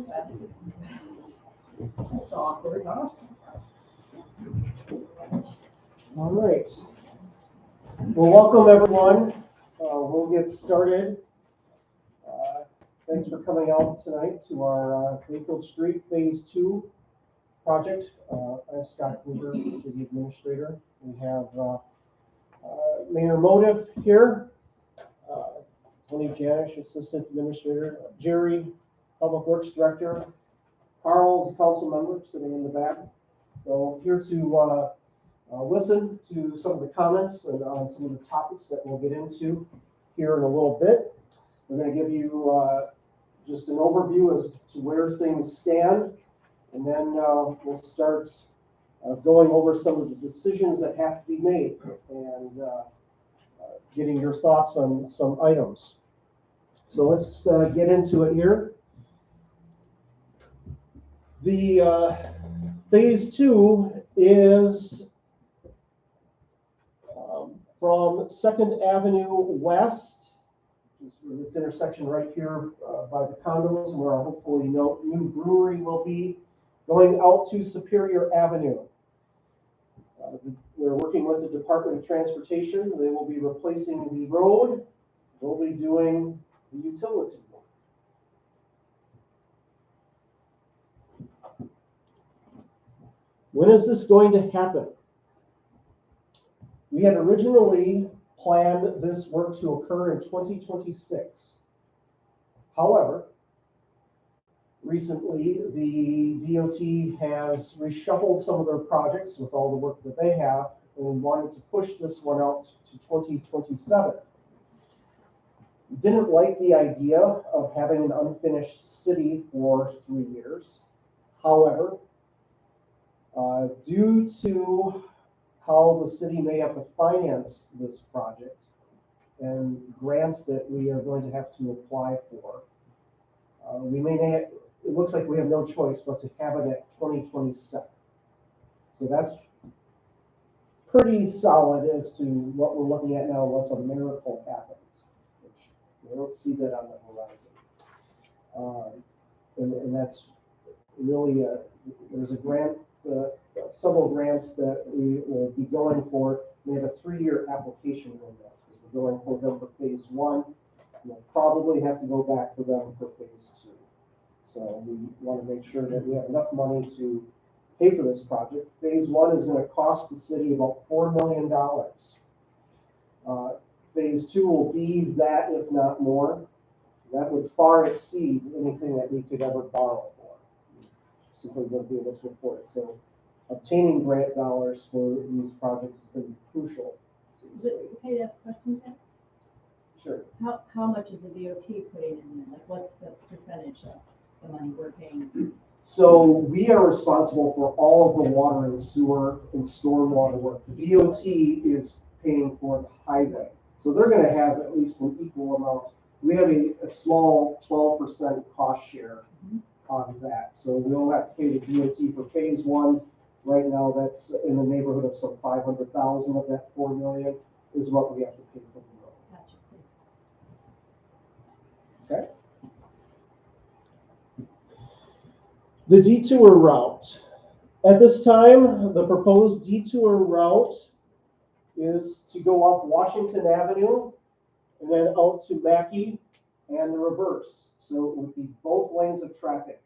That's awkward, huh? All right. Well, welcome everyone. We'll get started. Thanks for coming out tonight to our Bayfield Street Phase 2 project. I'm Scott Kluger, City Administrator. We have Mayor Motive here, Tony Janish, Assistant Administrator, Jerry, Public Works Director, Carl's Council Member sitting in the back. So here to listen to some of the comments and on some of the topics that we'll get into here in a little bit. We're going to give you just an overview as to where things stand, and then we'll start going over some of the decisions that have to be made and getting your thoughts on some items. So let's get into it here. The Phase 2 is from 2nd Avenue West, this intersection right here by the condos, where our hopefully new brewery will be, going out to Superior Avenue. We're working with the Department of Transportation. They will be replacing the road. We'll be doing the utility work. When is this going to happen? We had originally planned this work to occur in 2026. However, recently the DOT has reshuffled some of their projects with all the work that they have and wanted to push this one out to 2027. Didn't like the idea of having an unfinished city for 3 years. However, due to how the city may have to finance this project and grants that we are going to have to apply for, it looks like we have no choice but to have it at 2027. So that's pretty solid as to what we're looking at now, unless a miracle happens, which we don't see that on the horizon. And that's really, there's a grant, several grants that we will be going for. We have a 3-year application window because we're going for them for Phase 1. We'll probably have to go back for them for Phase 2. So we want to make sure that we have enough money to pay for this project. Phase 1 is going to cost the city about $4 million. Phase 2 will be that, if not more. That would far exceed anything that we could ever borrow for. Simply wouldn't be able to afford it. So obtaining grant dollars for these projects is going to be crucial. Can I ask questions now? Sure. How much is the DOT putting in there? Like, what's the percentage of the money we're paying? So we are responsible for all of the water and sewer and stormwater work. The DOT is paying for the highway. So they're going to have at least an equal amount. We have a small 12% cost share on that. So we'll have to pay the DOT for Phase 1. Right now, that's in the neighborhood of some 500,000 of that 4 million is what we have to pay for the road. Gotcha. Okay. The detour route. At this time, the proposed detour route is to go up Washington Avenue and then out to Mackey and the reverse. So it would be both lanes of traffic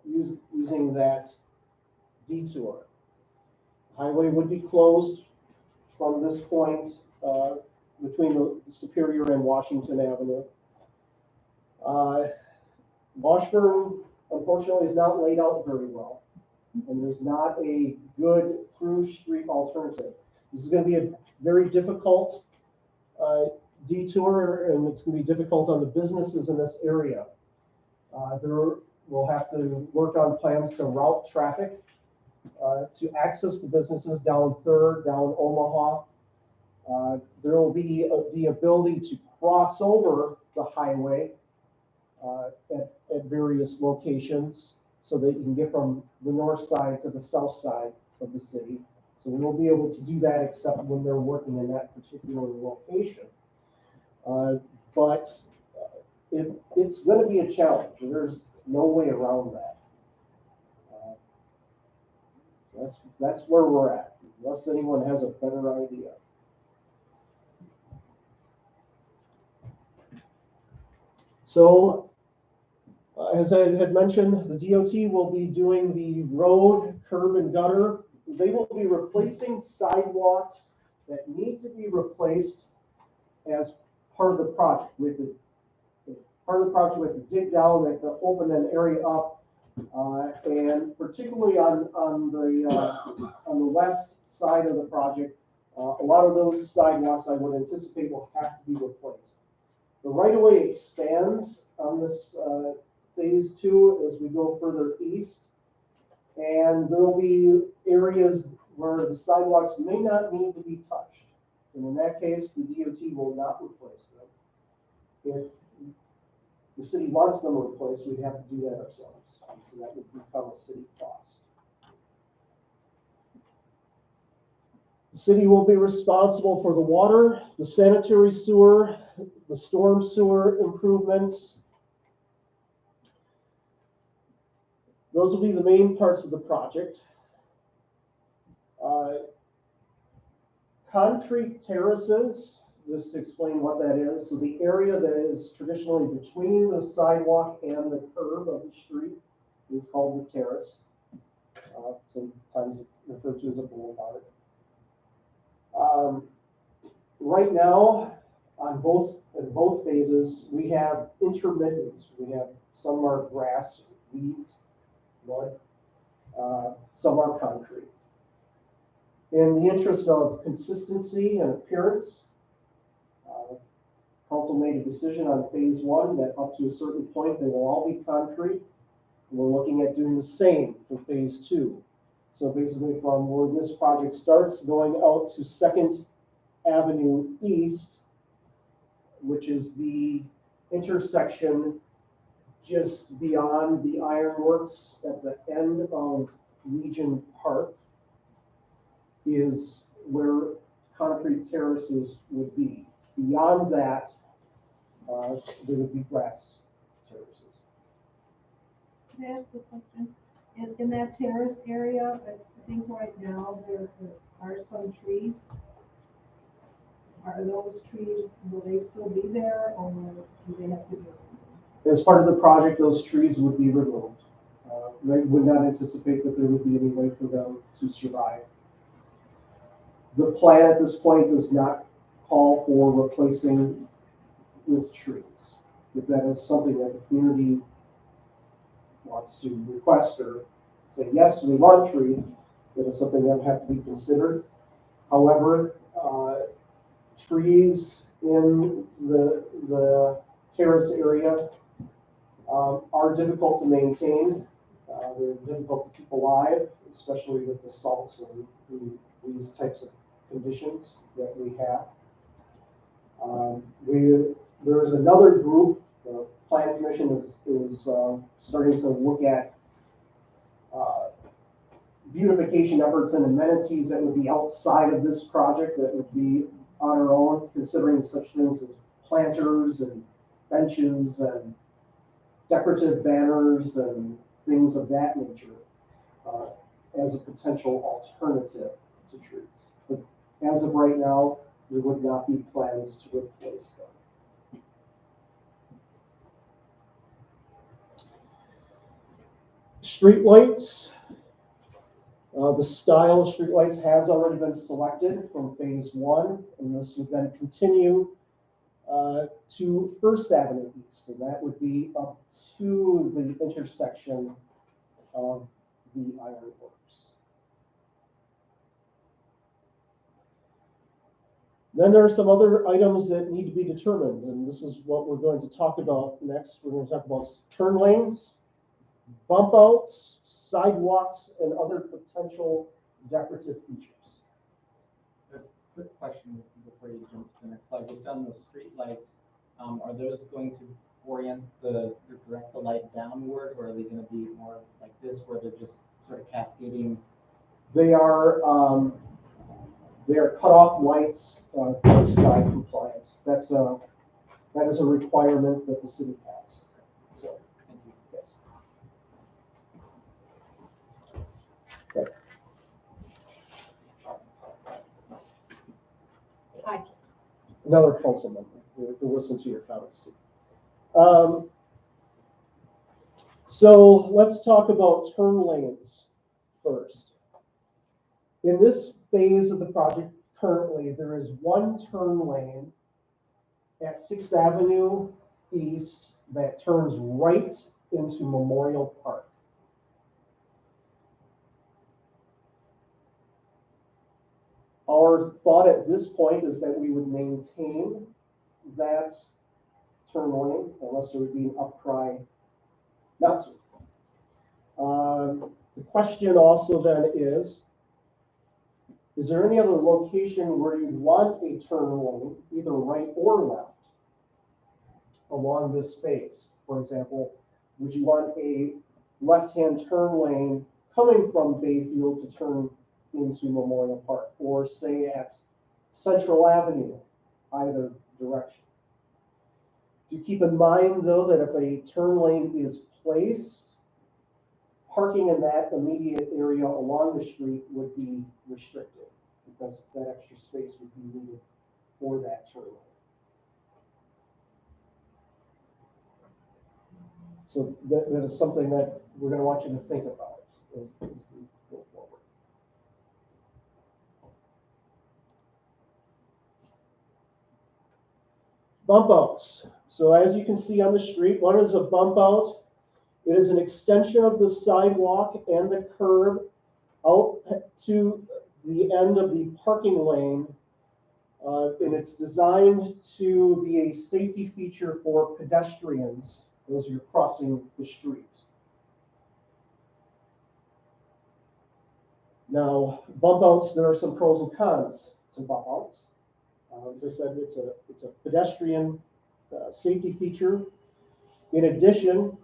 using that detour. Highway would be closed from this point between the Superior and Washington Avenue. Washburn, unfortunately, is not laid out very well, and there's not a good through street alternative. This is going to be a very difficult detour, and it's going to be difficult on the businesses in this area. We'll have to work on plans to route traffic to access the businesses down 3rd, down Omaha. There will be the ability to cross over the highway at various locations so that you can get from the north side to the south side of the city. So we won't be able to do that except when they're working in that particular location. But it's going to be a challenge. no way around that. That's where we're at, unless anyone has a better idea. So, as I had mentioned, the DOT will be doing the road, curb, and gutter. They will be replacing sidewalks that need to be replaced as part of the project. As part of the project, we have to dig down, we have to open an area up, and particularly on the west side of the project, a lot of those sidewalks I would anticipate will have to be replaced. The right-of-way expands on this phase 2 as we go further east, and there will be areas where the sidewalks may not need to be touched. And in that case, the DOT will not replace them. If the city wants them replaced, we'd have to do that ourselves. So that would become a city cost. The city will be responsible for the water, the sanitary sewer, the storm sewer improvements. Those will be the main parts of the project. Concrete terraces, just to explain what that is. So the area that is traditionally between the sidewalk and the curb of the street is called the terrace. Sometimes referred to as a boulevard. Right now, in both phases, we have intermittents. We have some are grass, weeds, mud, some are concrete. In the interest of consistency and appearance, council made a decision on phase 1 that up to a certain point they will all be concrete. And we're looking at doing the same for phase 2. So basically from where this project starts, going out to 2nd Avenue East, which is the intersection just beyond the ironworks at the end of Legion Park, is where concrete terraces would be. Beyond that, there would be grass terraces. Can I ask a question? In that terrace area, I think right now there are some trees. Are those trees, will they still be there, or do they have to be removed? As part of the project, those trees would be removed. They would not anticipate that there would be any way for them to survive. The plan at this point does not call for replacing with trees. If that is something that the community wants to request or say, yes, we want trees, that is something that would have to be considered. However, trees in the terrace area are difficult to maintain. They're difficult to keep alive, especially with the salts and these types of conditions that we have. There's another group, the Plan Commission is starting to look at beautification efforts and amenities that would be outside of this project that would be on our own, considering such things as planters and benches and decorative banners and things of that nature as a potential alternative to trees. But as of right now, there would not be plans to replace them. Streetlights. The style of streetlights has already been selected from phase 1, and this would then continue to 1st Avenue East, and that would be up to the intersection of the ironworks. Then there are some other items that need to be determined, and this is what we're going to talk about next. We're going to talk about turn lanes, bump outs, sidewalks, and other potential decorative features. A quick question before you jump to the next slide. Just on those street lights, are those going to orient direct the light downward, or are they going to be more like this, where they're just sort of cascading? They are cut-off lights, sky compliant. That is a requirement that the city has. So, Thank you. yes. Another council member, we'll listen to your comments too. So let's talk about turn lanes first. In this phase of the project currently, there is one turn lane at 6th Avenue East that turns right into Memorial Park. Our thought at this point is that we would maintain that turn lane unless there would be an upcry not to. The question also then is there any other location where you'd want a turn lane, either right or left, along this space? For example, would you want a left-hand turn lane coming from Bayfield to turn into Memorial Park, or say at Central Avenue, either direction? Do keep in mind, though, that if a turn lane is placed, parking in that immediate area along the street would be restricted because that extra space would be needed for that turn lane. So that is something that we're going to want you to think about as we go forward. Bump outs. So as you can see on the street, what is a bump out? It is an extension of the sidewalk and the curb out to the end of the parking lane, and it's designed to be a safety feature for pedestrians as you're crossing the street. Now, bump outs, there are some pros and cons to bump outs. As I said, it's a pedestrian safety feature. In addition,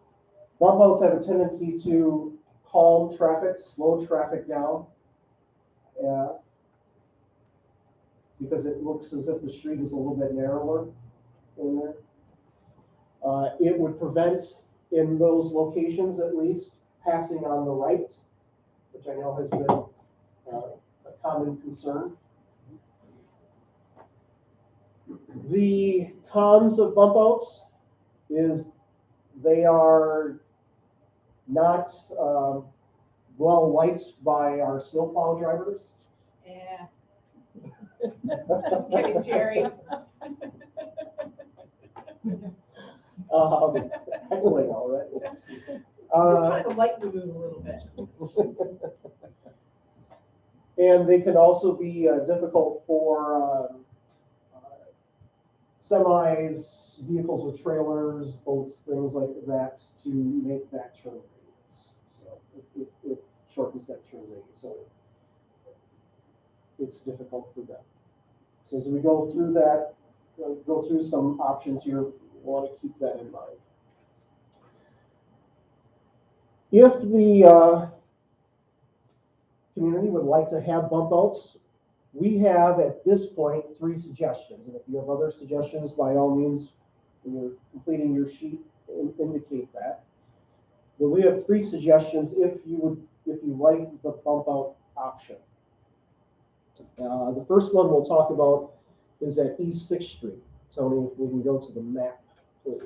bump outs have a tendency to calm traffic, slow traffic down, because it looks as if the street is a little bit narrower in there. It would prevent, in those locations at least, passing on the right, which I know has been a common concern. The cons of bump outs is they are not well liked by our snowplow drivers. Yeah. Just kidding, Jerry. Heckling, all right. Just trying to lighten the mood a little bit. And they can also be difficult for semis, vehicles with trailers, boats, things like that, to make that turn radius. So it shortens that turn radius. So it's difficult for them. So as we go through that, go through some options here, we want to keep that in mind. If the community would like to have bump outs, we have at this point 3 suggestions. And if you have other suggestions, by all means, when you're completing your sheet, indicate that. But we have 3 suggestions if you like the bump out option. The first one we'll talk about is at East 6th Street. Tony, if we can go to the map, please.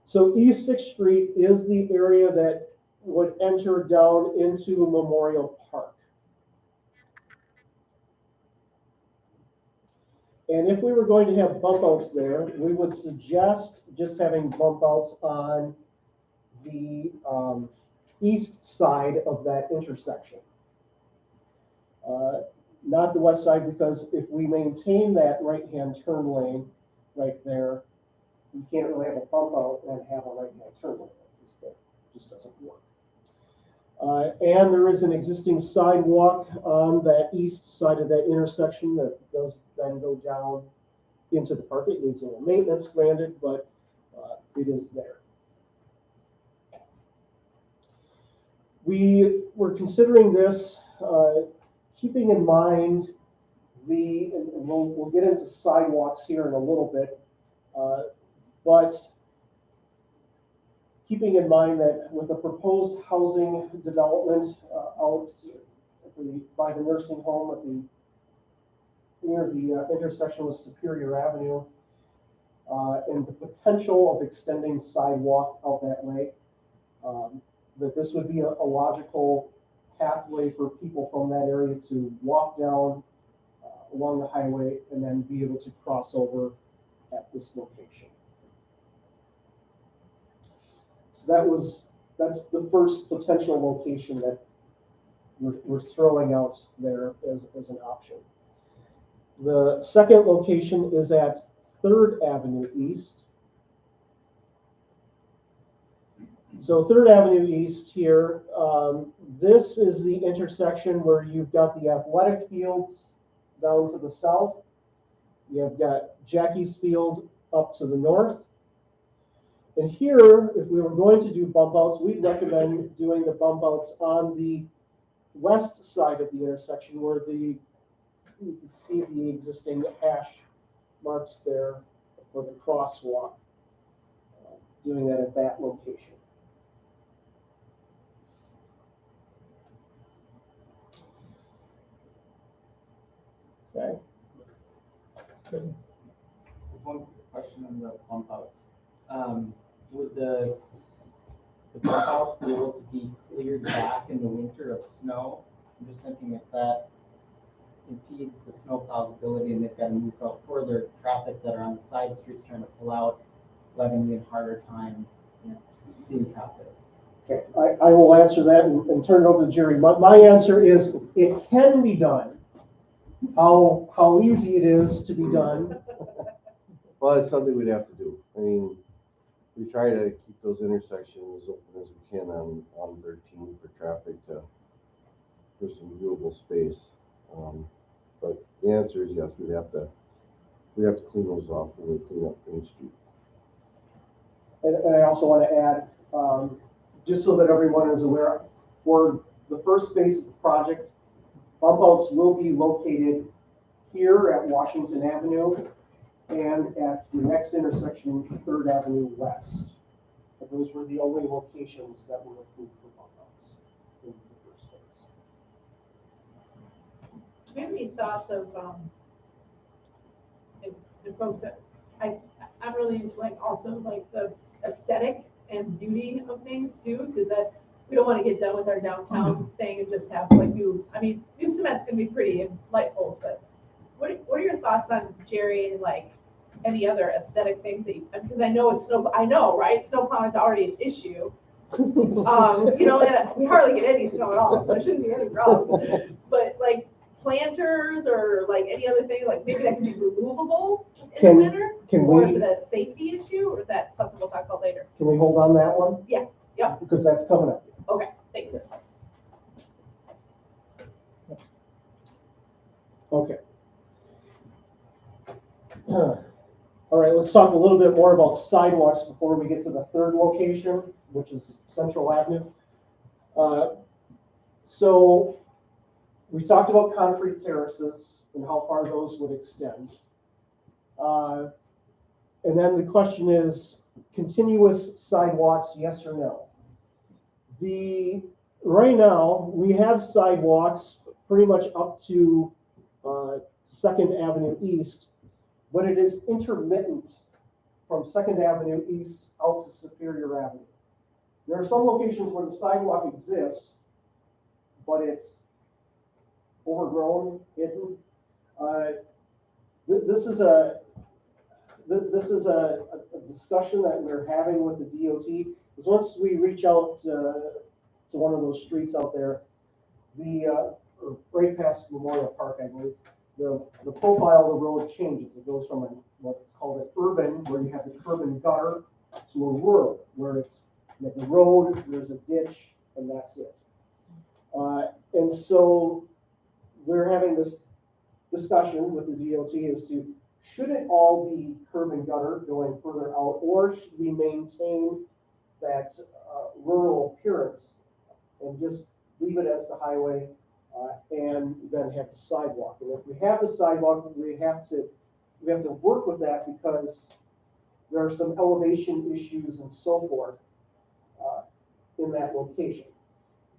So East 6th Street is the area that would enter down into Memorial Park. And if we were going to have bump outs there, we would suggest just having bump outs on the east side of that intersection. Not the west side, because if we maintain that right-hand turn lane right there, you can't really have a bump out and have a right-hand turn lane. That just doesn't work. And there is an existing sidewalk on that east side of that intersection that does then go down into the park. It needs a little maintenance, granted, but it is there. We were considering this, keeping in mind and we'll get into sidewalks here in a little bit, but keeping in mind that with the proposed housing development out at by the nursing home near the intersection with Superior Avenue, and the potential of extending sidewalk out that way. That this would be a logical pathway for people from that area to walk down along the highway and then be able to cross over at this location. So that's the first potential location that we're throwing out there as an option. The second location is at 3rd Avenue East. So 3rd Avenue East here, this is the intersection where you've got the athletic fields down to the south. You've got Jackie's Field up to the north. And here, if we were going to do bump outs, we'd recommend doing the bump outs on the west side of the intersection where you can see the existing hash marks there for the crosswalk. Doing that at that location. Okay. One question on the bump outs. Would the bump outs be able to be cleared back in the winter of snow? I'm just thinking if that impedes the snowplow's ability and they've got to move out further, traffic that are on the side streets trying to pull out, will have an even harder time seeing traffic. Okay, I will answer that and turn it over to Jerry. My answer is it can be done. How easy it is to be done. Well, it's something we'd have to do. I mean, we try to keep those intersections as open as we can on 13 for traffic for some viewable space. But the answer is yes, we'd have to clean those off when we clean up Main Street. And I also want to add, just so that everyone is aware, for the first phase of the project, bump outs will be located here at Washington Avenue and at the next intersection, 3rd Avenue West. But those were the only locations that were approved for bump outs in the first phase. Do you have any thoughts of the folks that I'm really into, like, also like the aesthetic and beauty of things too, because that we don't want to get done with our downtown thing and just have like new cement's gonna be pretty and light poles, but what are your thoughts on, Jerry, and like any other aesthetic things that because I know right? Snow plowing's already an issue. And we hardly get any snow at all, so there shouldn't be any problem. But like planters or like any other thing, like maybe that can be removable in the winter? Or is it a safety issue, or is that something we'll talk about later? Can we hold on that one? Yeah. Because that's coming up. Okay, thanks. Okay. All right, let's talk a little bit more about sidewalks before we get to the third location, which is Central Avenue. So we talked about concrete terraces and how far those would extend. And then the question is, continuous sidewalks, yes or no? Right now, we have sidewalks pretty much up to 2nd Avenue East, but it is intermittent from 2nd Avenue East out to Superior Avenue. There are some locations where the sidewalk exists, but it's overgrown, hidden. This is a discussion that we're having with the DOT. Because once we reach out to one of those streets out there, right past Memorial Park, I believe, the profile of the road changes. It goes from what's called an urban, where you have the curb and gutter, to a rural, where it's like a road, there's a ditch, and that's it. And so we're having this discussion with the DOT as to, should it all be curb and gutter going further out, or should we maintain that rural appearance and just leave it as the highway and then have the sidewalk? And if we have the sidewalk, we have to work with that, because there are some elevation issues and so forth in that location.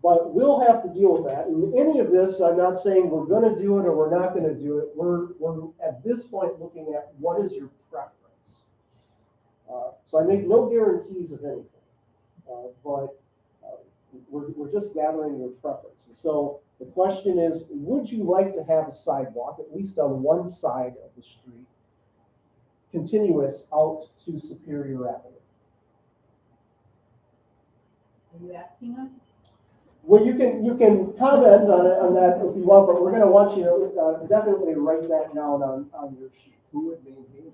But we'll have to deal with that. And any of this, I'm not saying we're gonna do it or we're not gonna do it. We're at this point looking at what is your preference. So I make no guarantees of anything, but we're just gathering your preferences. So the question is, would you like to have a sidewalk, at least on one side of the street, continuous out to Superior Avenue? Are you asking us? Well, you can comment on that if you want, but we're gonna want you to definitely write that down on your sheet. Who would maintain it?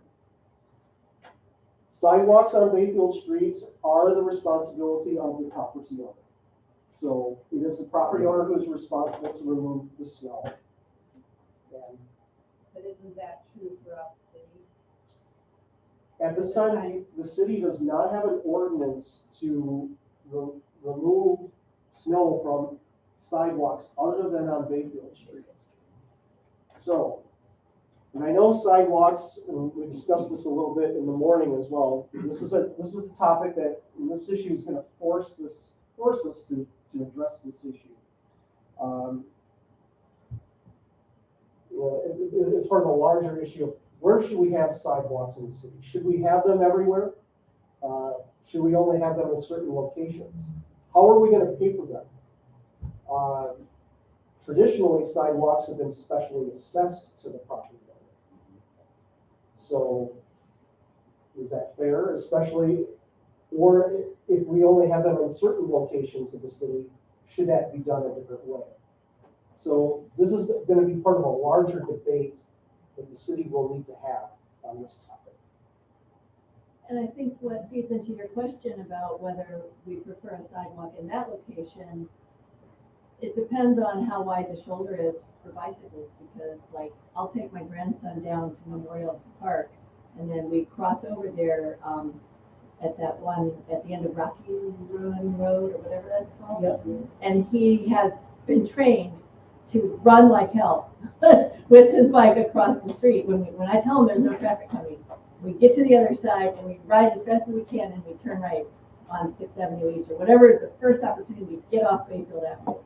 Sidewalks on Bayfield streets are the responsibility of the property owner. So it is the property owner who is responsible to remove the snow. And But isn't that true throughout the city? at this time, the city does not have an ordinance to remove snow from sidewalks other than on Bayfield Street. So, and I know sidewalks, and we discussed this a little bit in the morning as well. This is a topic that, and this issue is going to force us to address this issue. As part of a larger issue of where should we have sidewalks in the city? Should we have them everywhere? Should we only have them in certain locations? How are we going to pay for them? Traditionally, sidewalks have been specially assessed to the property owner. So is that fair, especially, or if we only have them in certain locations of the city, should that be done a different way? So this is going to be part of a larger debate that the city will need to have on this topic. And I think what feeds into your question about whether we prefer a sidewalk in that location, it depends on how wide the shoulder is for bicycles, because like, I'll take my grandson down to Memorial Park, and then we cross over there, at that one, at the end of Rocky Run Road, or whatever that's called. Yep. And he has been trained to run like hell with his bike across the street. When I tell him there's no traffic coming, we get to the other side and we ride as fast as we can, and we turn right on 6th Avenue East, or whatever is the first opportunity to get off Bayfield Avenue.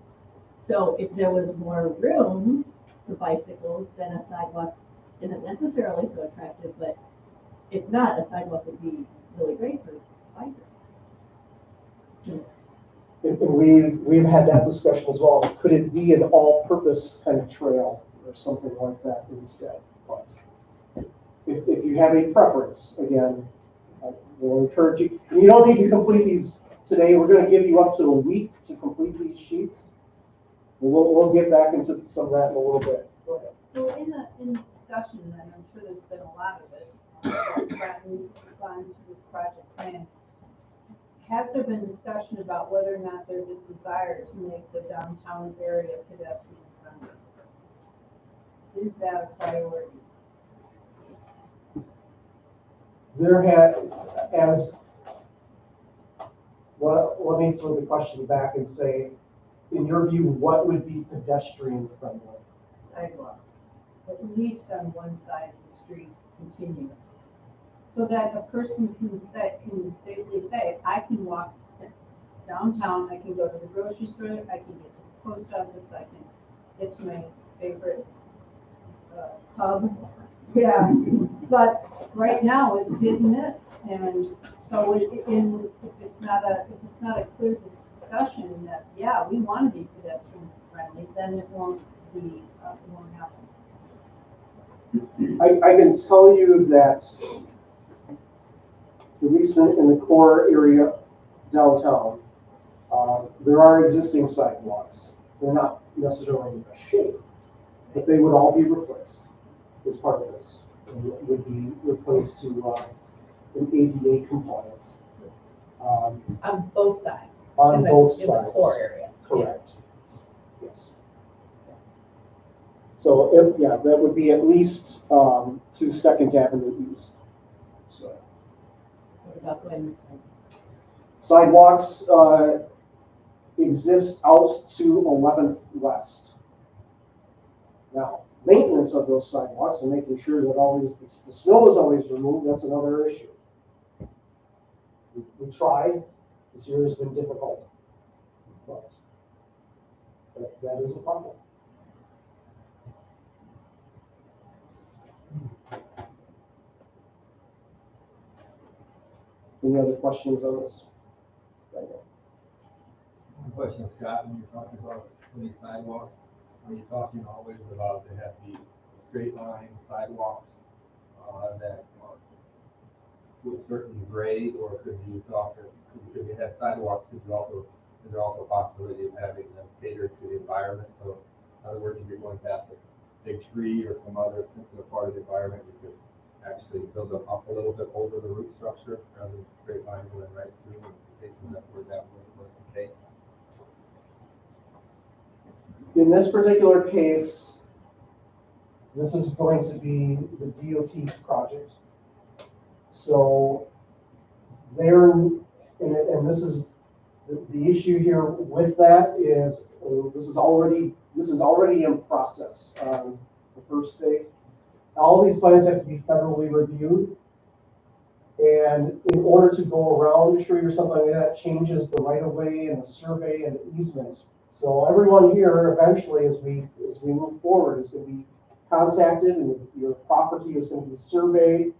So if there was more room for bicycles, then a sidewalk isn't necessarily so attractive, but if not, a sidewalk would be really great for bikers. Since And we've had that discussion as well. Could it be an all-purpose kind of trail or something like that instead? But if you have a preference, again, I will encourage you. And you don't need to complete these today. We're going to give you up to a week to complete these sheets. We'll get back into some of that in a little bit. Go ahead. So in discussion, and I'm sure there's been a lot of it, gotten to this project plans, has there been discussion about whether or not there's a desire to make the downtown area pedestrian friendly? Is that a priority? There well, let me throw the question back and say, in your view, what would be pedestrian friendly? Sidewalks, at least on one side of the street, continuous. So that a person can safely say, I can walk downtown, I can go to the grocery store, I can get to the post office, I can get to my favorite pub. Yeah, but right now it's hit and miss, and so if it's not a clear discussion that, yeah, we want to be pedestrian friendly, then it won't happen. I can tell you that, at least in the core area downtown, there are existing sidewalks. They're not necessarily in a shape, but they would all be replaced as part of this. And would be replaced to an ADA compliance. On both sides. On in the, both in sides. the core area. Correct. Yes. So, that would be at least to 2nd Avenue East. So. what about going this way? Sidewalks exist out to 11th West. Now, maintenance of those sidewalks and making sure that always the snow is always removed, that's another issue. We tried. This year has been difficult. But that is a problem. Any other questions on this? One question, Scott, when you're talking about putting sidewalks, are you talking always about they have to be straight line sidewalks, that to a certain grade, or could you could you have sidewalks, is there also a possibility of having them cater to the environment? So in other words, if you're going past a big tree or some other sensitive part of the environment, you could actually build them up a little bit over the root structure rather than straight line going right through and facing that where that was the case. In this particular case, this is going to be the DOT's project. So there, and this is the issue here with that is this is already in process. The first phase. All these plans have to be federally reviewed. And in order to go around a tree or something like that, changes the right of way and the survey and the easement. So everyone here eventually, as we move forward, is going to be contacted, and your property is going to be surveyed.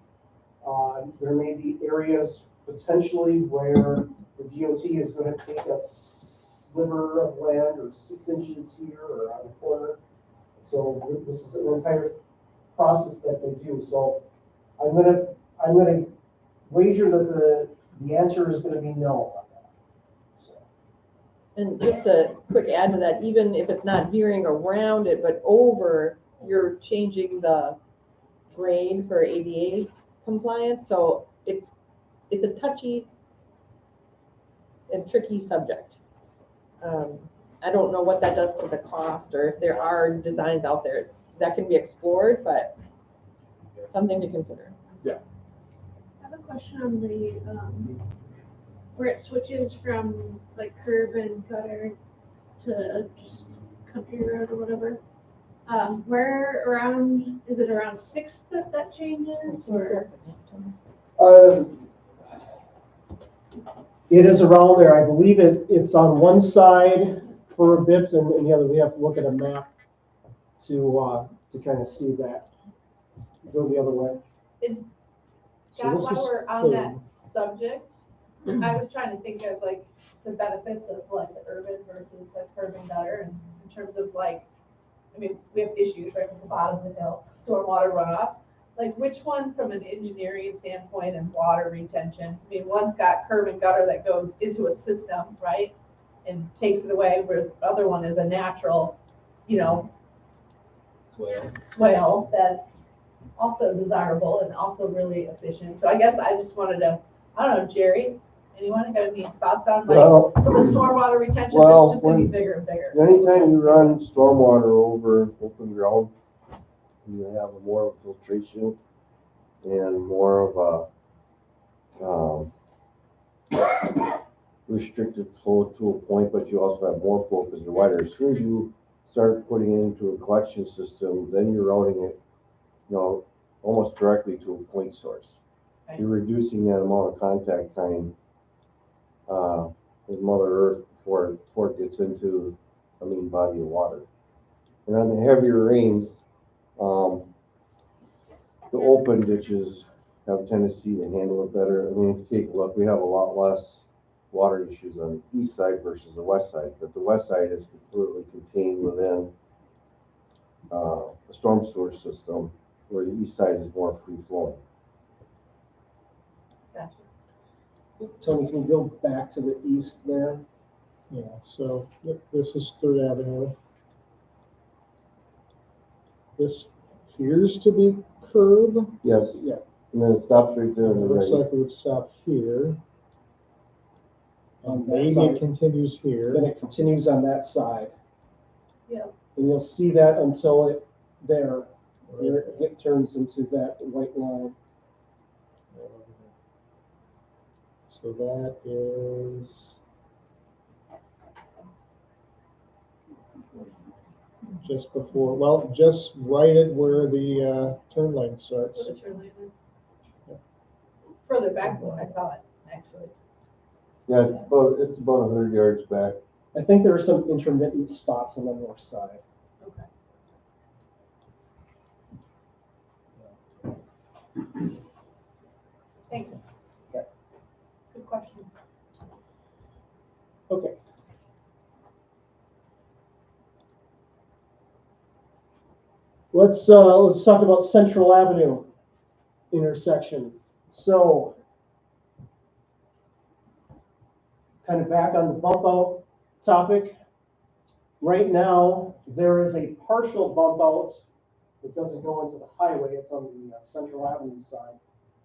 There may be areas potentially where the DOT is going to take a sliver of land or 6 inches here or on the corner. So this is an entire process that they do. So I'm gonna wager that the answer is going to be no on that. So. And just a quick add to that, even if it's not veering around it, but over, you're changing the grade for ADA compliance. So it's a touchy and tricky subject. I don't know what that does to the cost, or if there are designs out there that can be explored, but something to consider. I have a question on the, where it switches from like curb and gutter to just country road or whatever. Where around, is it around 6th that changes, or? It is around there. I believe it's on one side for a bit, and the other. We have to look at a map to kind of see that. Go the other way. Scott, while we're on that subject, I was trying to think of like the benefits of like the urban versus the curb and gutter, and in terms of like, I mean, we have issues right at the bottom of the hill, stormwater runoff. Like which one from an engineering standpoint and water retention? I mean, one's got curb and gutter that goes into a system, right? And takes it away, where the other one is a natural, swale that's also desirable and also really efficient. So I guess I just wanted to, I don't know, Jerry, anyone got any thoughts on like from a stormwater retention, it's just gonna be bigger and bigger. Anytime you run stormwater over open ground, you have more filtration and more of a restricted flow to a point, but you also have more flow because you're wider. As soon as you start putting it into a collection system, then you're routing it, almost directly to a point source. Right. You're reducing that amount of contact time with Mother Earth before it gets into a main body of water. And on the heavier rains, the open ditches have a tendency to handle it better. I mean, if you take a look, we have a lot less water issues on the east side versus the west side, but the west side is completely contained within a storm sewer system, where the east side is more free flowing. Gotcha. Tony, can you go back to the east there? Yeah, so this is 3rd Avenue. This appears to be curb. Yes. Yeah. And then it stops right there. It looks like it would stop here. And maybe it continues here. Then it continues on that side. Yeah. And you'll see that until it turns into that white line. So that is just before, just right at where the turn lane starts. Where the turn lane is. Yeah. Further back, I thought, actually. Yeah, it's about 100 yards back. I think there are some intermittent spots on the north side. Okay. Thanks. Okay. Good question. Okay. Let's talk about Central Avenue intersection. So, kind of back on the bump out topic. Right now, there is a partial bump out that doesn't go into the highway. It's on the Central Avenue side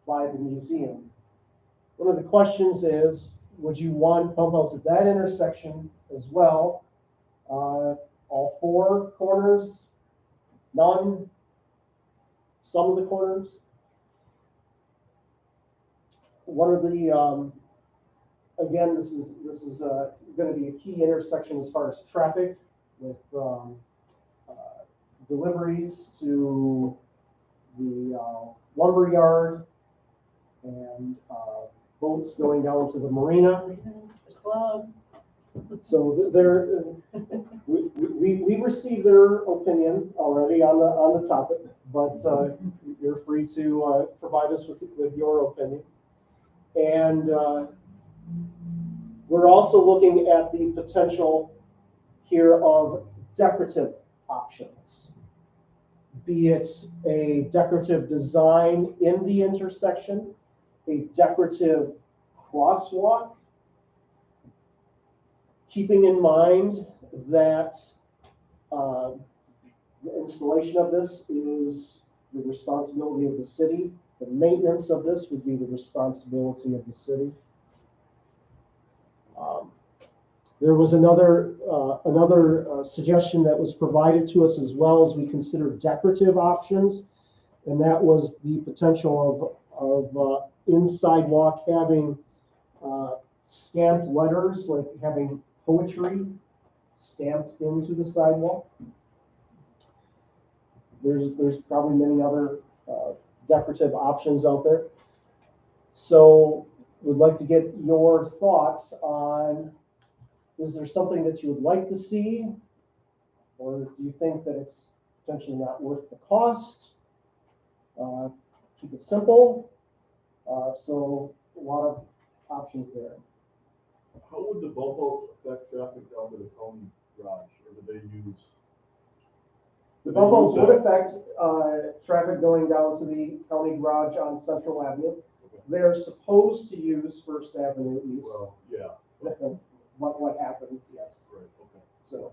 by the museum. One of the questions is, would you want bump outs at that intersection as well? All four corners? None? Some of the corners? One of the, again, this is going to be a key intersection as far as traffic with deliveries to the lumber yard and boats going down to the marina. The club. So we received their opinion already on the topic, but you're free to provide us with your opinion. And we're also looking at the potential here of decorative options, be it a decorative design in the intersection, a decorative crosswalk, keeping in mind that the installation of this is the responsibility of the city. The maintenance of this would be the responsibility of the city. There was another suggestion that was provided to us as well as we considered decorative options, and that was the potential of in sidewalk having stamped letters, like having poetry stamped into the sidewalk. There's probably many other decorative options out there. So we'd like to get your thoughts on, is there something that you would like to see? Or do you think that it's potentially not worth the cost? Keep it simple. So a lot of options there. How would the bump outs affect traffic down to the county garage, or do they use? The bump outs would affect traffic going down to the county garage on Central Avenue. Okay. They're supposed to use First Avenue East. Well, yeah. What happens, yes. Right, okay. So,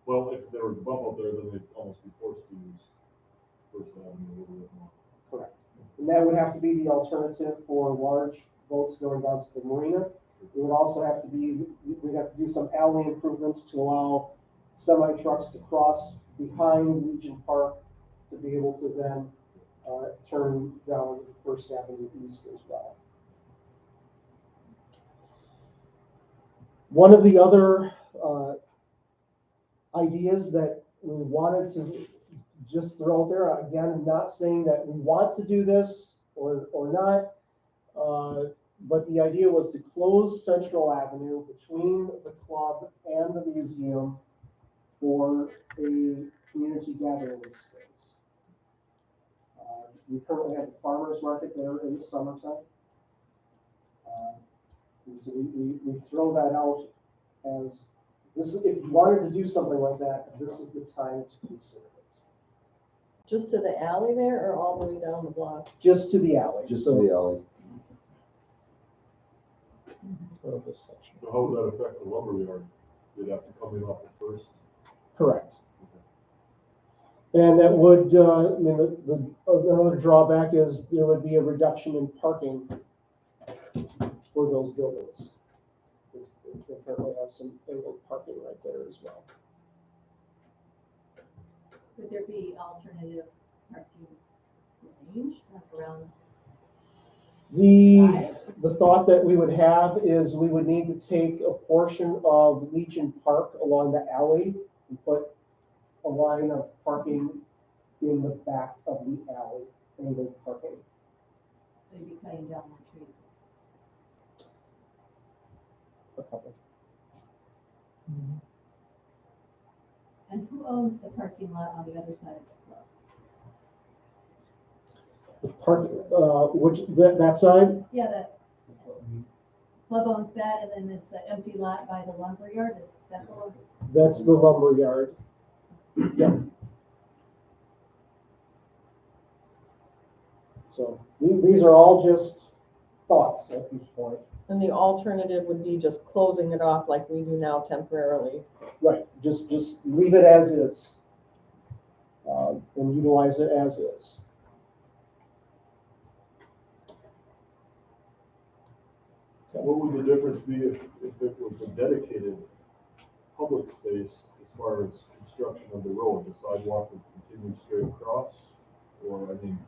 Well, if there was a bump out there, then they'd almost be forced to use First Avenue a little bit more. correct. And that would have to be the alternative for large boats going down to the marina. It would also have to be, we'd have to do some alley improvements to allow semi trucks to cross behind Legion Park to be able to then turn down First Avenue East as well. One of the other ideas that we wanted to just throw out there, again, I'm not saying that we want to do this or not, but the idea was to close Central Avenue between the club and the museum for a community gathering space. We currently have the farmers market there in the summertime. And so we throw that out as this. If you wanted to do something like that, this is the time to consider it. Just to the alley there or all the way down the block? Just to the alley. Just to the alley. For this section. So how would that affect the lumber yard? They'd have to come in off the first? Correct. And that would, I mean, another drawback is there would be a reduction in parking for those buildings. They currently have some illegal parking right there as well. Would there be alternative parking range around? The thought that we would have is we would need to take a portion of Legion Park along the alley and put a line of parking in the back of the alley, angled parking. So you'd be cutting down more trees. A couple. And who owns the parking lot on the other side of the club? The park, that side? Yeah, the club owns that, and then there's the empty lot by the lumber yard, is that the one? That's the lumber yard. Yep. So these are all just thoughts at this point. And the alternative would be just closing it off like we do now temporarily. Right, just leave it as is. And utilize it as is. What would the difference be if it was a dedicated public space as far as construction of the road? The sidewalk would continue straight across? Or, I mean,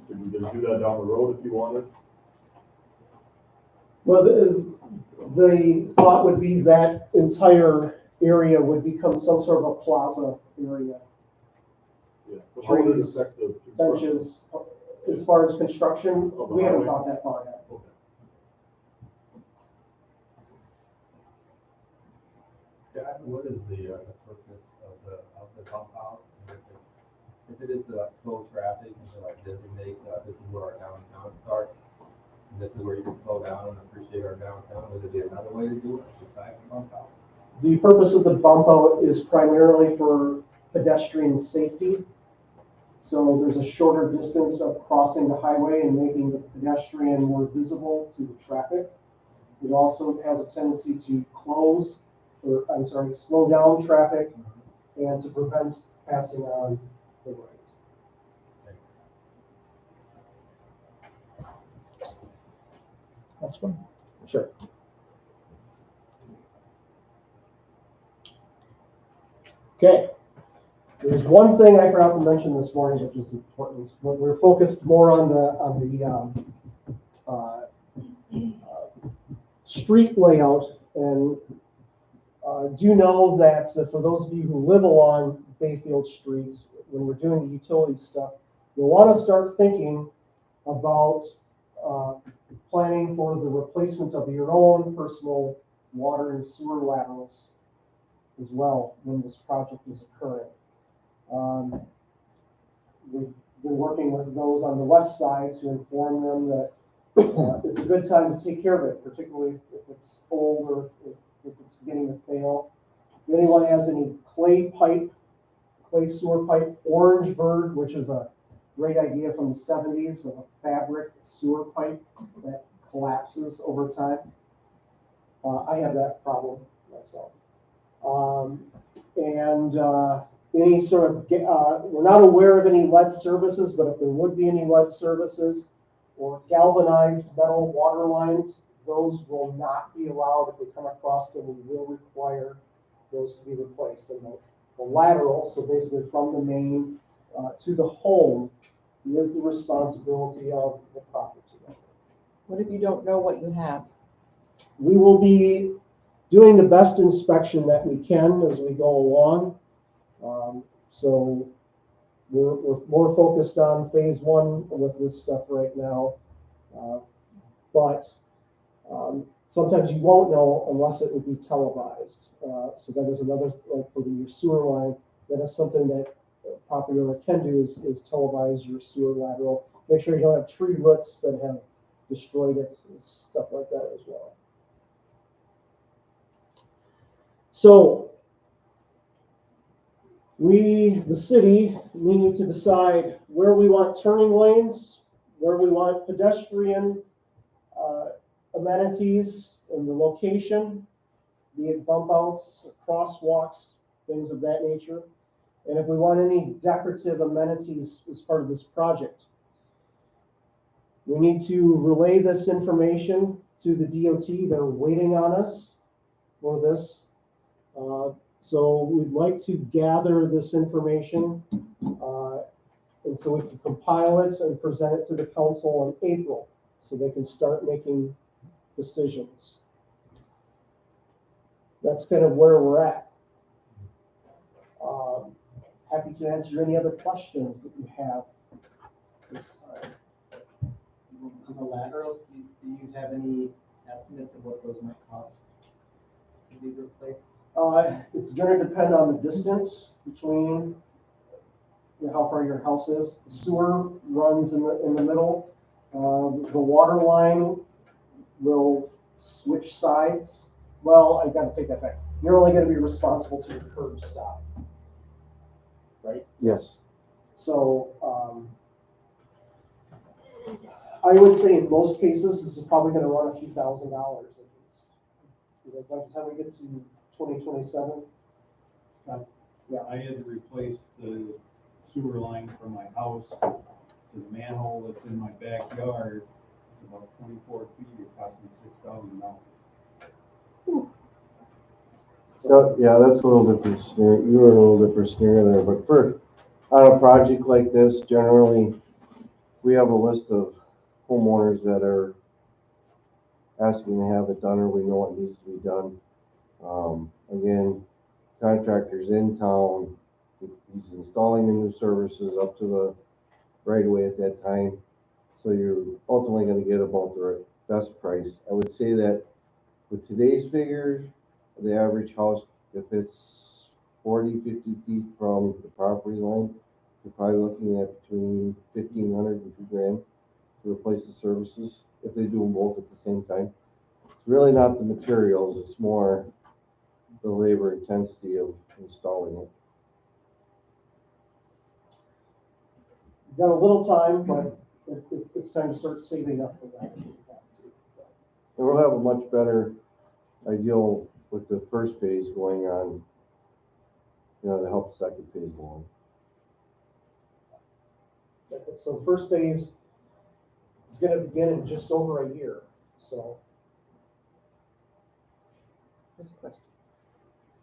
could you just do that down the road if you wanted? Well, the thought would be that entire area would become some sort of a plaza area. Yeah, but how would it Trees, affect the construction? benches, as far as construction, Of the we haven't highway? thought that far yet. Okay. Scott, what is the purpose of the bump out? If it is to slow traffic and to like designate, this is where our downtown starts, and this is where you can slow down and appreciate our downtown, would there be another way to do it besides the bump out? The purpose of the bump out is primarily for pedestrian safety. So there's a shorter distance of crossing the highway and making the pedestrian more visible to the traffic. It also has a tendency to slow down traffic and to prevent passing on the right. Thanks. That's one. Sure. Okay. There's one thing I forgot to mention this morning, which is important. We're focused more on the street layout, and do know that for those of you who live along Bayfield Street, when we're doing the utility stuff, you'll want to start thinking about planning for the replacement of your own personal water and sewer laterals as well when this project is occurring. We've been working with those on the west side to inform them that it's a good time to take care of it, particularly if it's old or if it's beginning to fail. If anyone has any clay sewer pipe, Orange Bird, which is a great idea from the 70s of a fabric sewer pipe that collapses over time. I have that problem myself. Any sort of, we're not aware of any lead services, but if there would be any lead services or galvanized metal water lines, those will not be allowed. If we come across them, we will require those to be replaced. And the lateral, so basically from the main to the home, is the responsibility of the property owner. What if you don't know what you have? We will be doing the best inspection that we can as we go along. So we're more focused on phase one with this stuff right now. But sometimes you won't know unless it will be televised. So that is another, like for your sewer line, that is something that a property owner can do is televise your sewer lateral. Make sure you don't have tree roots that have destroyed it, and stuff like that as well. So we, the city, need to decide where we want turning lanes, where we want pedestrian amenities in the location, be it bump outs, crosswalks, things of that nature, and if we want any decorative amenities as part of this project. We need to relay this information to the DOT. They're waiting on us for this. So we'd like to gather this information and so we can compile it and present it to the council in April so they can start making decisions. That's kind of where we're at. Happy to answer any other questions that you have this time. On the laterals, do you have any estimates of what those might cost to be replaced? It's gonna depend on the distance between, how far your house is. The sewer runs in the middle. The water line will switch sides. Well, I gotta take that back. You're only gonna be responsible to the curb stop. Right? Yes. So, I would say in most cases, this is probably gonna run a few $1,000 at least. By the time we get to 2027. I had to replace the sewer line from my house to the manhole that's in my backyard. It's about 24 feet, it cost me $6,000. Yeah, that's a little different scenario. You were in a little different scenario there, but for, on a project like this, generally, we have a list of homeowners that are asking to have it done, or we know what needs to be done. Again, contractors in town, he's installing the new services up to the right away at that time. So you're ultimately gonna get about the best price. I would say that with today's figures, the average house, if it's 40, 50 feet from the property line, you're probably looking at between $1,500 and $2,000 to replace the services, if they do them both at the same time. It's really not the materials, it's more the labor intensity of installing it. Got a little time, but it's time to start saving up for that. And we'll have a much better ideal with the first phase going on, to help the second phase along. So the first phase is gonna begin in just over a year, so. There's a question.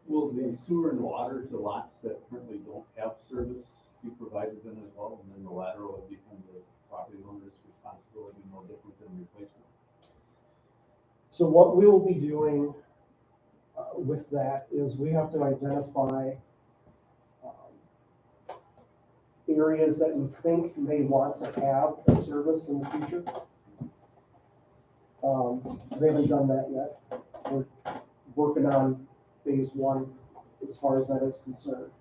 Will the sewer and water to lots that currently don't have service be provided then as well, and then the lateral would become the property owner's responsibility, no different than replacement? So what we will be doing with that is we have to identify areas that we think may want to have a service in the future. We haven't done that yet. We're working on phase one as far as that is concerned.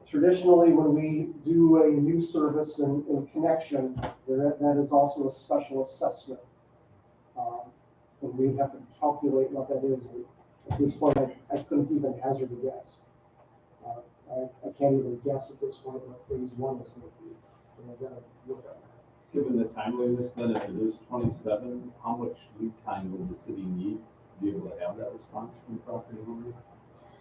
Traditionally, when we do a new service in connection, that is also a special assessment. And we have to calculate what that is. And at this point, I couldn't even hazard a guess. I can't even guess at this point what phase one is going to be. And I gotta look at that. Given the timeliness, then if it is 27, how much lead time would the city need to be able to have that response from the property owner?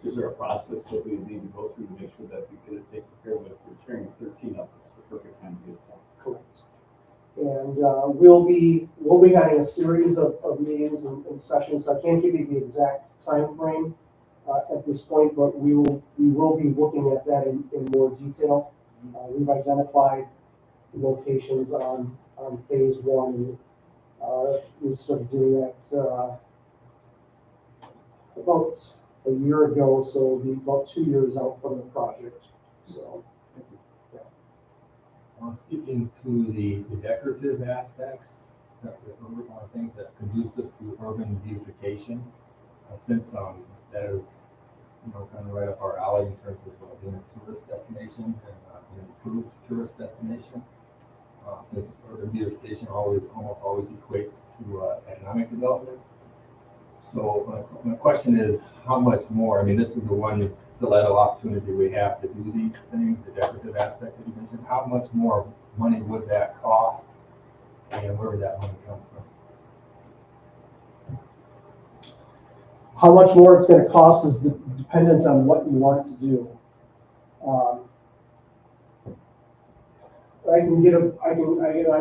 Is there a process that we need to go through to make sure that we get it taken care of? If we're tearing 13 up, it's the perfect time to get it done. Correct. And we'll be having a series of meetings and sessions. I can't give you the exact time frame at this point, but we will be looking at that in more detail. We've identified locations on phase one. We started doing that about a year ago, so it'll be about 2 years out from the project. So. Speaking to the decorative aspects, things that are conducive to urban beautification, since that is, kind of right up our alley in terms of being a tourist destination and an improved tourist destination. Since urban beautification almost always equates to economic development. So my question is, how much more? I mean, this is the one stiletto opportunity we have to do these things, the decorative aspects that you mentioned. How much more money would that cost, and where would that money come from? How much more it's going to cost is dependent on what you want to do. I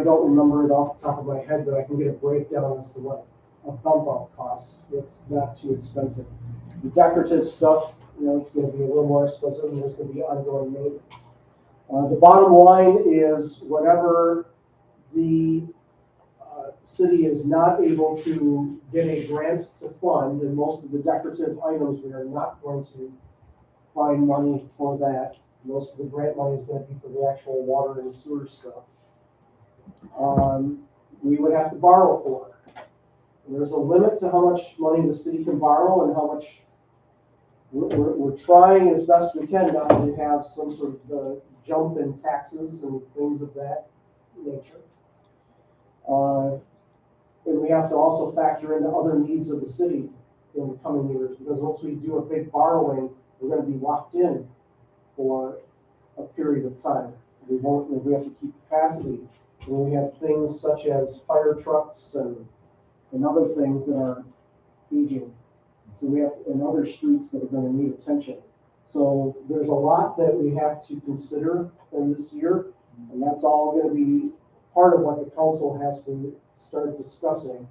don't remember it off the top of my head, but I can get a breakdown as to what a bump up costs. It's not too expensive. The decorative stuff, it's going to be a little more expensive, and there's going to be ongoing maintenance. The bottom line is whatever the city is not able to get a grant to fund, and most of the decorative items, we are not going to find money for that. Most of the grant money is going to be for the actual water and sewer stuff. We would have to borrow for it. And there's a limit to how much money the city can borrow and how much we're trying as best we can not to have some sort of jump in taxes and things of that nature. And we have to also factor in the other needs of the city in the coming years, because once we do a big borrowing, we're gonna be locked in for a period of time. We have to keep capacity. And we have things such as fire trucks and other things that are aging. So we have, and other streets that are gonna need attention. So there's a lot that we have to consider in this year, and that's all gonna be part of what the council has to start discussing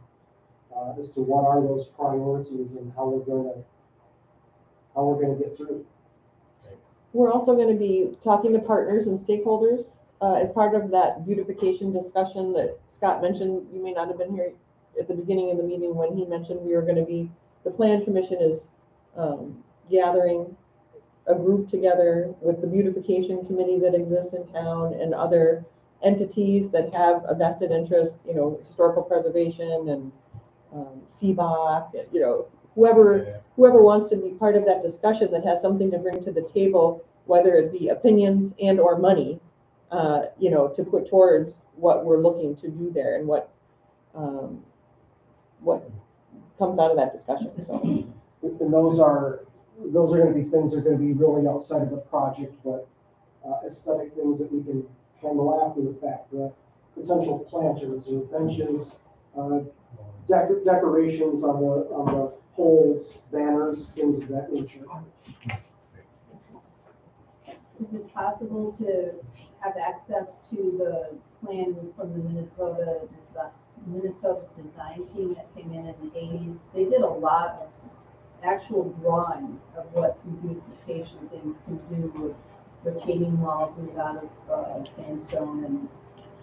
as to what are those priorities and how we're gonna get through. We're also going to be talking to partners and stakeholders as part of that beautification discussion that Scott mentioned. You may not have been here at the beginning of the meeting when he mentioned we are going to be, the Plan Commission is gathering a group together with the beautification committee that exists in town and other entities that have a vested interest, you know, historical preservation and CBOC, you know, whoever wants to be part of that discussion that has something to bring to the table, whether it be opinions and or money, you know, to put towards what we're looking to do there and what comes out of that discussion. So, and those are going to be things that are going to be really outside of the project, but aesthetic things that we can handle after the fact. The potential planters or benches, decorations on the poles, banners, things of that nature. Is it possible to have access to the plan from the Minnesota design team that came in the 80s? They did a lot of actual drawings of what some beautification things can do with retaining walls made out of sandstone, and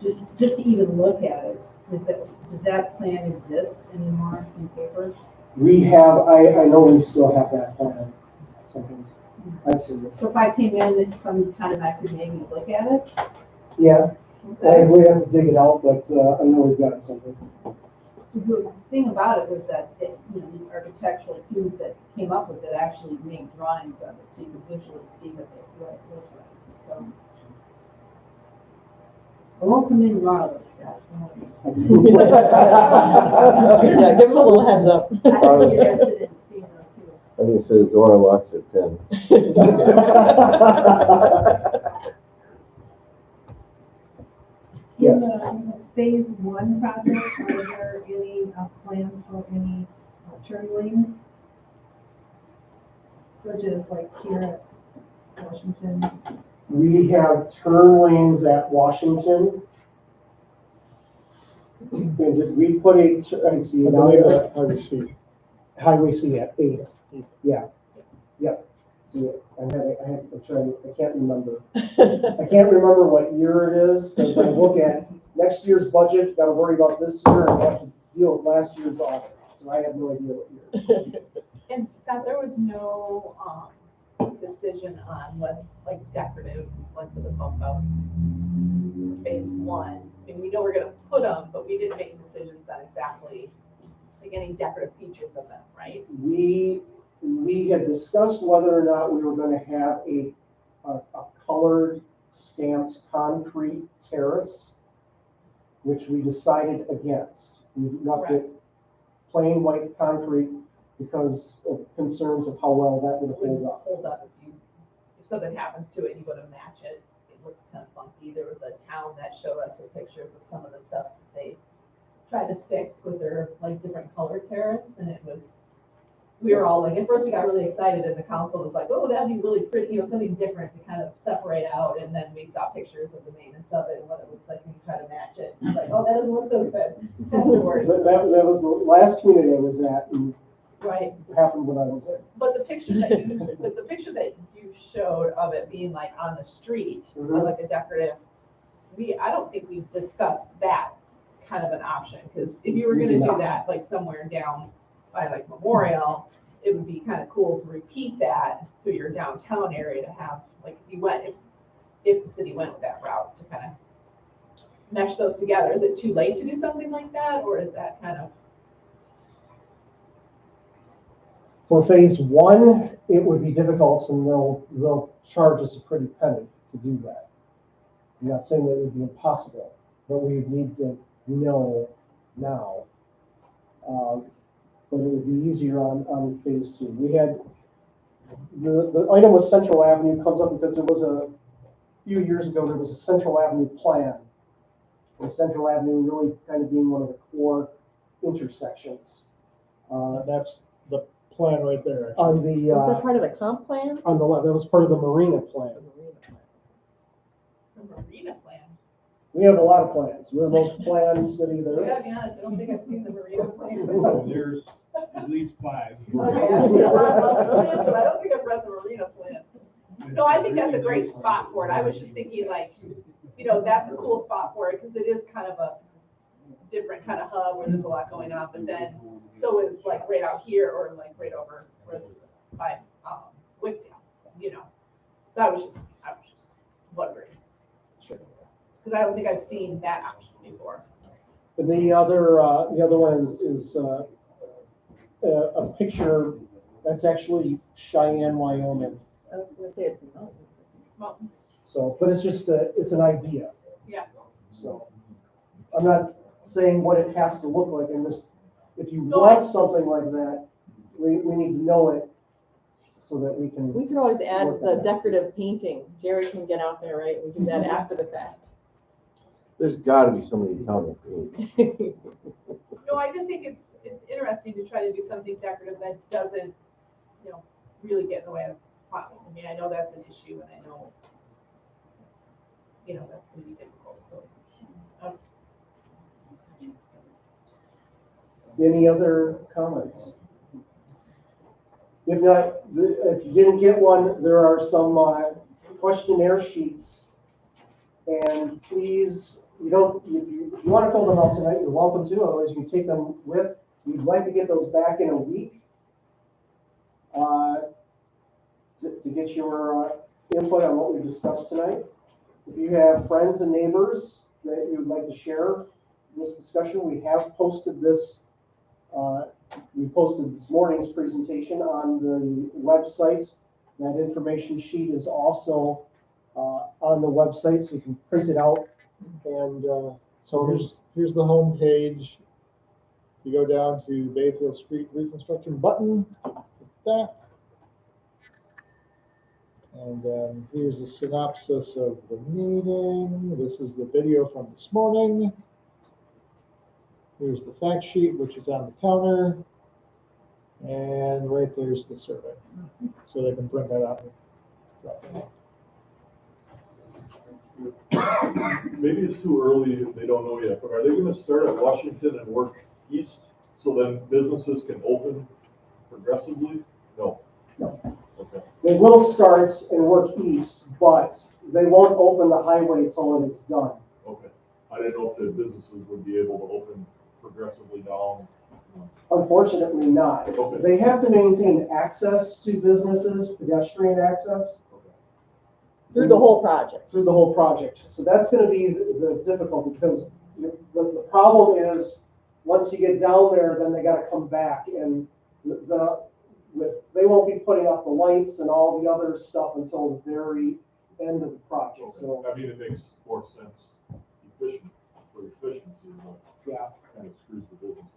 just to even look at it. Does that plan exist anymore in paper? We have, I know we still have that plan sometimes. I've seen it. So if I came in sometime, I could maybe look at it? Yeah, we have to dig it out, but I know we've got something. The thing about it was that these architectural students that came up with it actually made drawings of it, so you could visually see what it looked like. So I won't come in tomorrow, Scott. yeah, give them a little heads up. I'm interested in seeing those too. I think it says door locks at 10. Yes. In the phase 1 project, are there any plans for any turn lanes? Such as like here at Washington? We have turn lanes at Washington. And did we put I see I now believe that Highway C at 8th. yeah. Yep. See, I can't remember. I can't remember what year it is, because I look at next year's budget, got to worry about this year, and have to deal with last year's audit. So I have no idea what year. And Scott, there was no decision on what, like decorative, like for the bump outs, phase 1. I mean, we know we're gonna put them, but we didn't make decisions on exactly like any decorative features of them, right? We had discussed whether or not we were going to have a colored stamped concrete terrace, which we decided against. We left it plain white concrete because of concerns of how well that would hold up. Hold up if something happens to it and you go to match it, it looks kind of funky. There was a town that showed us the pictures of some of the stuff that they tried to fix with their like different color terrace, and it was, we were all like, at first we got really excited and the council was like, oh, that'd be really pretty, something different to kind of separate out. And then we saw pictures of the maintenance of it and what it looks like when you try to match it. It's like, oh, that doesn't look so good afterwards. That was the last community I was at, and Right. it happened when I was there. But the picture that you showed of it being like on the street, or like a decorative, I don't think we've discussed that kind of an option, because if you were gonna do that like somewhere down by like Memorial, it would be kind of cool to repeat that through your downtown area, to have like if the city went with that route, to kind of mesh those together. Is it too late to do something like that, or is that kind of? For phase one, it would be difficult, and they'll charge us a pretty penny to do that. I'm not saying that it would be impossible, but we need to know now. But it would be easier on phase two. We had, the item with Central Avenue comes up because there was a few years ago, there was a Central Avenue plan. And Central Avenue really kind of being one of the core intersections. That's the plan right there. On the, Was that part of the comp plan? on the left, that was part of the marina plan. The marina plan. We have a lot of plans. We're the most planned city I there gotta is. be honest, I don't think I've seen the marina plan. There's at least 5. Okay, I've seen a lot of other plans, but I don't think I've read the marina plan. No, I think that's a great spot for it. I was just thinking like, you know, that's a cool spot for it because it is kind of a different kind of hub where there's a lot going on, but then so is like right out here or like right over where this by Wickdale, you know. So I was just wondering. Sure. Because I don't think I've seen that option before. The other one is a picture that's actually Cheyenne, Wyoming. I was gonna say it's mountains. Mountains. So, but it's just it's an idea. Yeah. So, I'm not saying what it has to look like. And just if you No, want something like that, we need to know it so that we can. We could always add work the on that. decorative painting. Jerry can get out there, right, and do that after the fact. There's gotta be somebody in town that paints. No, I just think it's interesting to try to do something decorative that doesn't, you know, really get in the way of plowing. I mean, I know that's an issue and I know, you know, that's gonna be difficult, so. Any other comments? If not, if you didn't get one, there are some questionnaire sheets. And please, if you want to fill them out tonight, you're welcome to. Otherwise, you can take them with. We'd like to get those back in a week to get your input on what we discussed tonight. If you have friends and neighbors that you would like to share this discussion, we have posted this. We posted this morning's presentation on the website. That information sheet is also on the website, so you can print it out. And So here's the home page. You go down to Bayfield Street Reconstruction button, click that. And here's a synopsis of the meeting. This is the video from this morning. Here's the fact sheet, which is on the counter. And right there's the survey. So they can print that out and drop it off. Maybe it's too early, they don't know yet, but are they gonna start at Washington and work east so then businesses can open progressively? No. No. Okay. they will start and work east, but they won't open the highway until it is done. Okay. I didn't know if the businesses would be able to open progressively down. Unfortunately not. Okay. They have to maintain access to businesses, pedestrian access. Okay. Through the whole project. Through the whole project. So that's going to be the difficulty because the problem is once you get down there, then they got to come back and they won't be putting up the lights and all the other stuff until the very end of the project. So I mean, it makes more sense for efficiency, but yeah, kind of screws the businesses.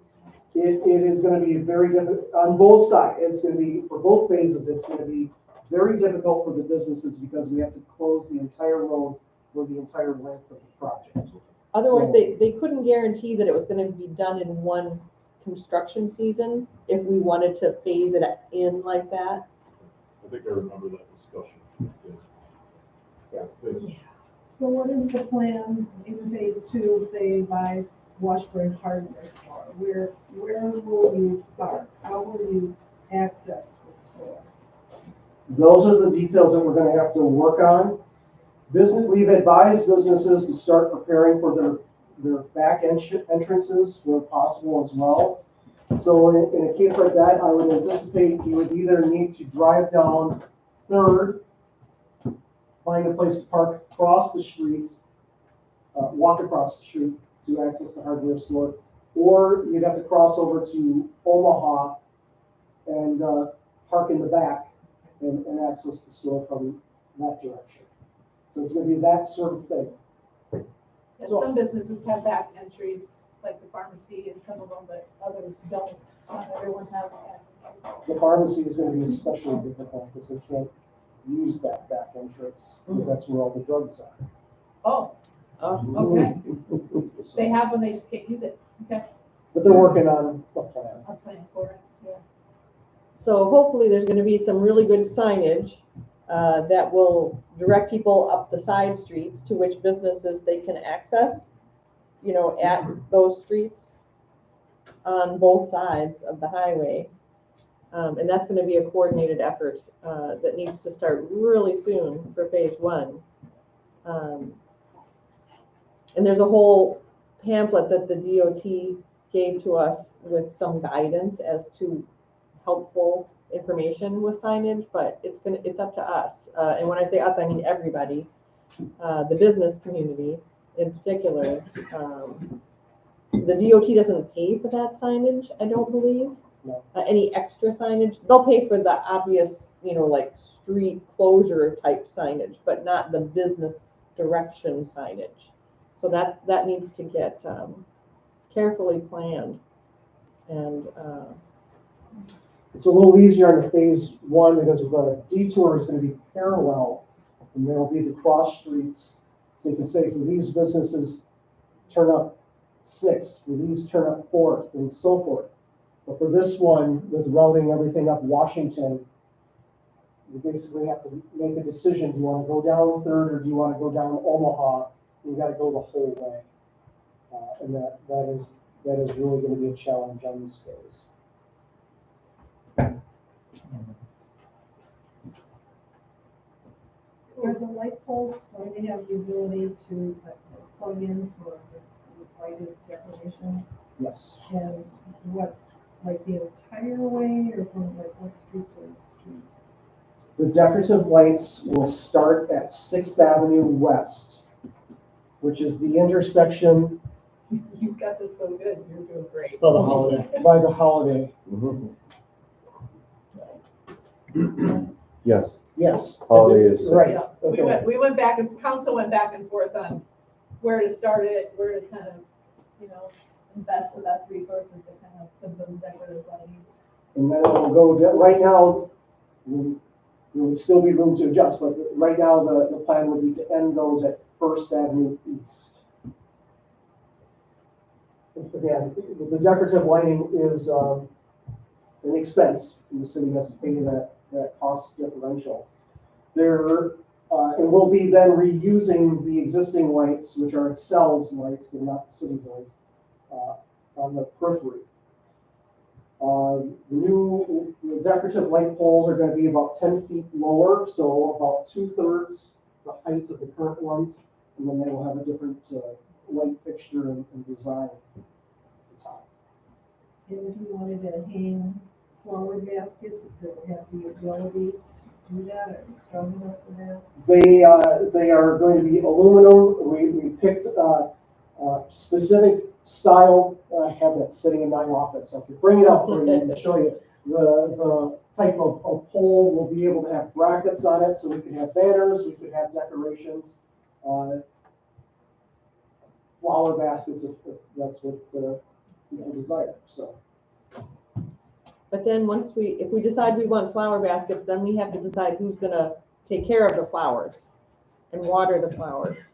it is going to be very difficult on both sides. It's going to be for both phases. It's going to be very difficult for the businesses because we have to close the entire road for the entire length of the project. Otherwise, So- they couldn't guarantee that it was gonna be done in one construction season if we wanted to phase it in like that. I think I remember that discussion. Yeah. So what is the plan in phase two, say by Washburn Hardware Store? Where will you park? How will you access the store? Those are the details that we're going to have to work on. We've advised businesses to start preparing for their back entrances where possible as well. So in a case like that, I would anticipate you would either need to drive down Third, find a place to park across the street, walk across the street to access the hardware store, or you'd have to cross over to Omaha and park in the back and access the store from that direction. So it's gonna be that sort of thing. And some businesses have back entries, like the pharmacy and some of them, but others don't. Not everyone has that. The pharmacy is gonna be especially difficult because they can't use that back entrance, because that's where all the drugs are. Oh, okay. They have one, they just can't use it. Okay, But they're working on a plan. I'm planning for it, yeah. So hopefully there's gonna be some really good signage that will direct people up the side streets to which businesses they can access, you know, at those streets on both sides of the highway. And that's gonna be a coordinated effort that needs to start really soon for phase one. And there's a whole pamphlet that the DOT gave to us with some guidance as to helpful information with signage, but it's up to us. And when I say us, I mean everybody, the business community in particular. The DOT doesn't pay for that signage, I don't believe. No. Any extra signage, they'll pay for the obvious, you know, like street closure type signage, but not the business direction signage. So that needs to get carefully planned. And It's a little easier in the phase one because the detour is gonna be parallel, and there'll be the cross streets. So you can say for these businesses, turn up 6th, for these turn up 4th, and so forth. But for this one, with routing everything up Washington, you basically have to make a decision. Do you wanna go down 3rd or do you wanna go down Omaha? You gotta go the whole way. And that is really gonna be a challenge on this phase. Are the light poles going to have the ability to plug in for the lighted decoration? Yes. And what, like the entire way, or from like what street to street? The decorative lights will start at 6th Avenue West, which is the intersection You've got this so good, you're doing great. Oh, the holiday. by the Holiday. Yes, Yes. Holiday is 6th. Right, Yeah, okay. we went back and council went back and forth on where to start it, where to kind of, you know, invest the best resources to kind of put those decorative lighting. And then it will go, right now, there would still be room to adjust, but right now, the plan would be to end those at 1st Avenue East. Again, the decorative lighting is an expense, and the city has to pay that cost differential. There, and we'll be then reusing the existing lights, which are Excel's lights, they're not the city's lights, on the periphery. The decorative light poles are gonna be about 10 feet lower, so about 2/3 the height of the current ones, and then they will have a different light fixture and design at the top. And if you wanted to hang flower baskets, does it have the ability to do that, or strong enough for that? They are going to be aluminum. We picked specific style. I have that sitting in my office. I could bring it up for you and show you. The type of pole will be able to have brackets on it, so we can have banners, we could have decorations, flower baskets if that's what people desire. So. but then if we decide we want flower baskets, then we have to decide who's gonna take care of the flowers and water the flowers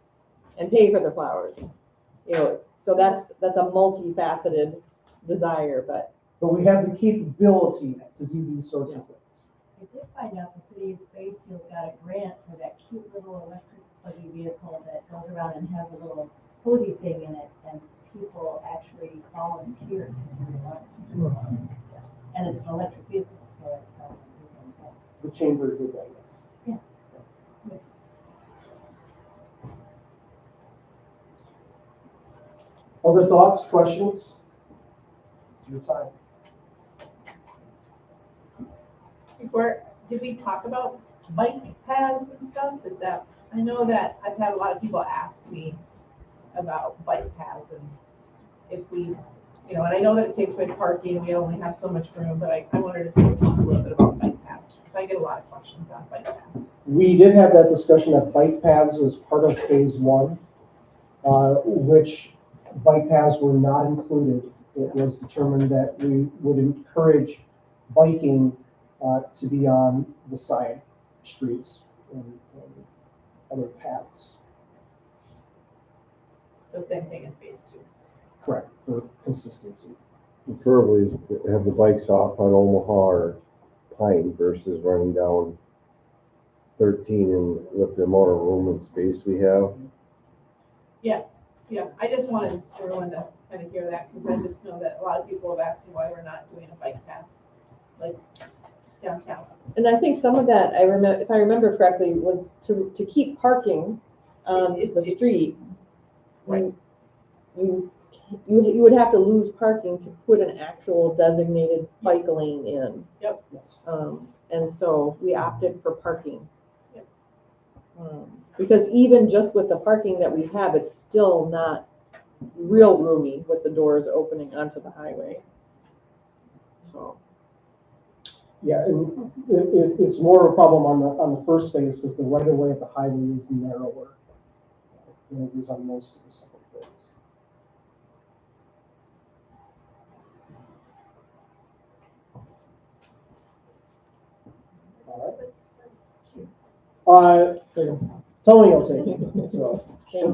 and pay for the flowers. You know, so that's a multifaceted desire, but But we have the capability to do these sorts of things. I did find out the city of Bayfield got a grant for that cute little electric buggy vehicle that goes around and has a little cozy thing in it, and people actually volunteer to do it. And it's an electric vehicle, so it doesn't use anything. The chamber did that, yes. Yeah. Other thoughts, questions? Your time. Before, did we talk about bike paths and stuff? I know that I've had a lot of people ask me about bike paths and if we, you know, and I know that it takes away parking, we only have so much room, but I wondered if we could talk a little bit about bike paths. paths? Because I get a lot of questions on bike paths. We did have that discussion of bike paths as part of phase one, which bike paths were not included. It was determined that we would encourage biking to be on the side streets and other paths. So same thing in phase two. Correct, for consistency. Preferably have the bikes off on Omaha or Pine versus running down 13 and with the amount of room and space we have. Yeah, I just wanted everyone to kind of hear that, because I just know that a lot of people have asked me why we're not doing a bike path, like downtown. And I think some of that, I remember, if I remember correctly, was to keep parking on the street. Right. You would have to lose parking to put an actual designated bike lane in. Yep. Yes. And so we opted for parking. Yep. Because even just with the parking that we have, it's still not real roomy with the doors opening onto the highway. So. Yeah, and it's more of a problem on the first phase because the right of way of the highway is narrower than it is on most of the second phase. All right. Tony will take it. So,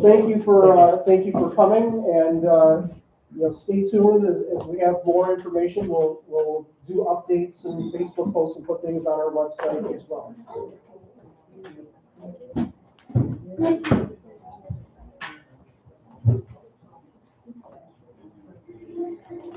thank you for coming, and stay tuned as we have more information. We'll do updates and Facebook posts and put things on our website as well.